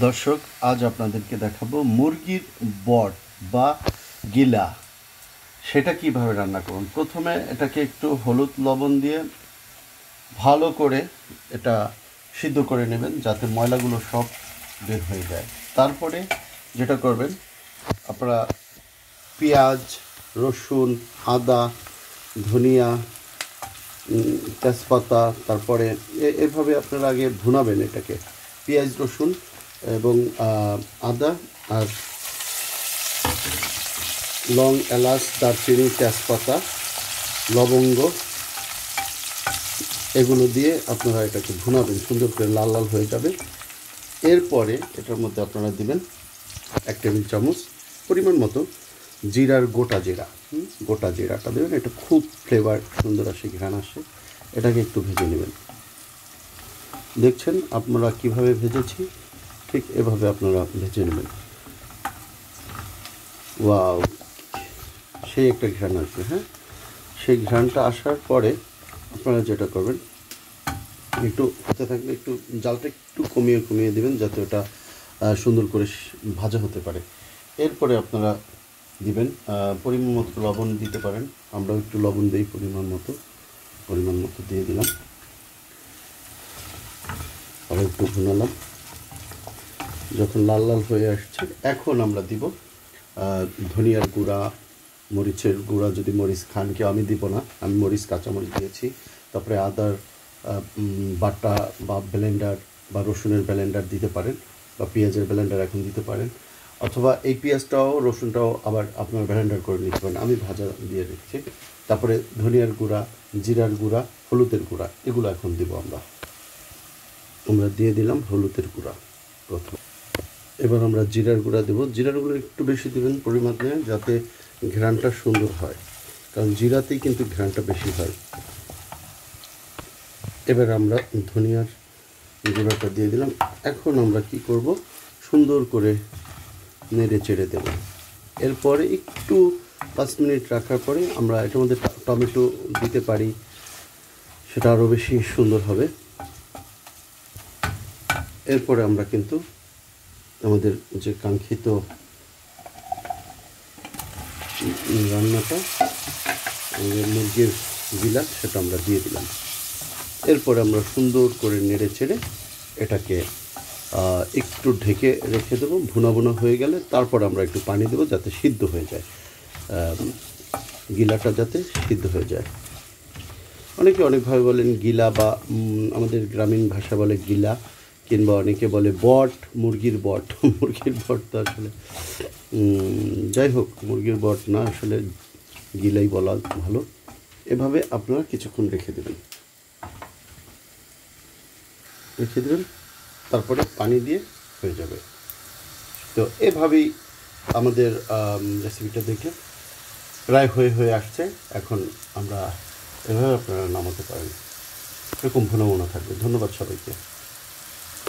দর্শক, আজ আপনাদেরকে দেখাবো মুরগির বট বা গিলা। সেটা কিভাবে রান্না করুন। প্রথমে এটাকে একটু হলুদ লবণ দিয়ে ভালো করে এটা সিদ্ধ করে নেবেন, যাতে ময়লাগুলো সব বের হয়ে যায়। তারপরে যেটা করবেন, আপনারা পেঁয়াজ, রসুন, আদা, ধনিয়া, তেজপাতা, তারপরে এভাবে আপনারা আগে ভুনাবেন এটাকে। পেঁয়াজ, রসুন এবং আদা আর লং, এলাচ, দারচিনি, তেজপাতা, লবঙ্গ এগুলো দিয়ে আপনারা এটাকে ভুনাবেন, সুন্দর করে লাল লাল হয়ে যাবে। এরপরে এটার মধ্যে আপনারা দিবেন 1 টেবিল চামচ পরিমাণ মতো জিরার গোটা জিরাটা দেবেন। এটা খুব ফ্লেভার সুন্দর আসে, ঘ্রাণ আসে। এটাকে একটু ভেজে নেবেন। দেখছেন আপনারা কিভাবে ভেজেছি, ঠিক এভাবে আপনারা ভেজে নেবেন। ওয়াও, সেই একটা ঘ্রাণ আসবে। হ্যাঁ, সেই ঘ্রাণটা আসার পরে আপনারা যেটা করবেন, একটু হতে থাকলে একটু জালটা একটু কমিয়ে দেবেন, যাতে ওটা সুন্দর করে ভাজা হতে পারে। এরপরে আপনারা দিবেন পরিমাণ মতো লবণ দিতে পারেন। আমরাও একটু লবণ দিই, পরিমাণ মতো দিয়ে দিলাম। আবার একটু ভুনালাম। যখন লাল লাল হয়ে আসছে, এখন আমরা দিব ধনিয়ার গুঁড়া, মরিচের গুঁড়া। যদি মরিচ খান কেউ, আমি দিব না, আমি মরিচ কাঁচামরিচ দিয়েছি। তারপরে আদার বাটা বা ব্লেন্ডার বা রসুনের ব্লেন্ডার দিতে পারেন, বা পেঁয়াজের ব্লেন্ডার এখন দিতে পারেন, অথবা এই পেঁয়াজটাও রসুনটাও আবার আপনার ব্লেন্ডার করে নিতে পারেন। আমি ভাজা দিয়ে রেখেছি। তারপরে ধনিয়ার গুঁড়া, জিরার গুঁড়া, হলুদের গুঁড়া, এগুলো এখন দিব আমরা দিয়ে দিলাম হলুদের গুঁড়া প্রথম। এবার আমরা জিরার গুঁড়া দেবো। জিরার গুঁড়া একটু বেশি দেবেন পরিমাণে, যাতে ঘ্রাণটা সুন্দর হয়, কারণ জিরাতেই কিন্তু ঘ্রাণটা বেশি হয়। এবার আমরা ধনিয়ার গুঁড়াটা দিয়ে দিলাম। এখন আমরা কি করব, সুন্দর করে নেড়ে চেড়ে দেব। এরপরে একটু 5 মিনিট রাখার পরে আমরা এটার মধ্যে টমেটো দিতে পারি, সেটা আরও বেশি সুন্দর হবে। এরপরে আমরা কিন্তু আমাদের যে কাঙ্ক্ষিত রান্নাটা, মুরগির গিলা, সেটা আমরা দিয়ে দিলাম। এরপরে আমরা সুন্দর করে নেড়ে চেড়ে এটাকে একটু ঢেকে রেখে দেবো। ভুনা হয়ে গেলে তারপর আমরা একটু পানি দেবো, যাতে সিদ্ধ হয়ে যায়, গিলাটা যাতে সিদ্ধ হয়ে যায়। অনেকে অনেকভাবে বলেন গিলা, বা আমাদের গ্রামীণ ভাষা বলে গিলা, কিংবা অনেকে বলে বট, মুরগির বট। মুরগির বট তো আসলে, যাই হোক, মুরগির বট না, আসলে গিলাই বলা ভালো। এভাবে আপনারা কিছুক্ষণ রেখে দেবেন, তারপরে পানি দিয়ে হয়ে যাবে। তো এভাবেই আমাদের রেসিপিটা দেখে প্রায় হয়ে আসছে। এখন আমরা এভাবে আপনারা নামাতে পারেন। এরকম ভুনা থাকবে। ধন্যবাদ সবাইকে।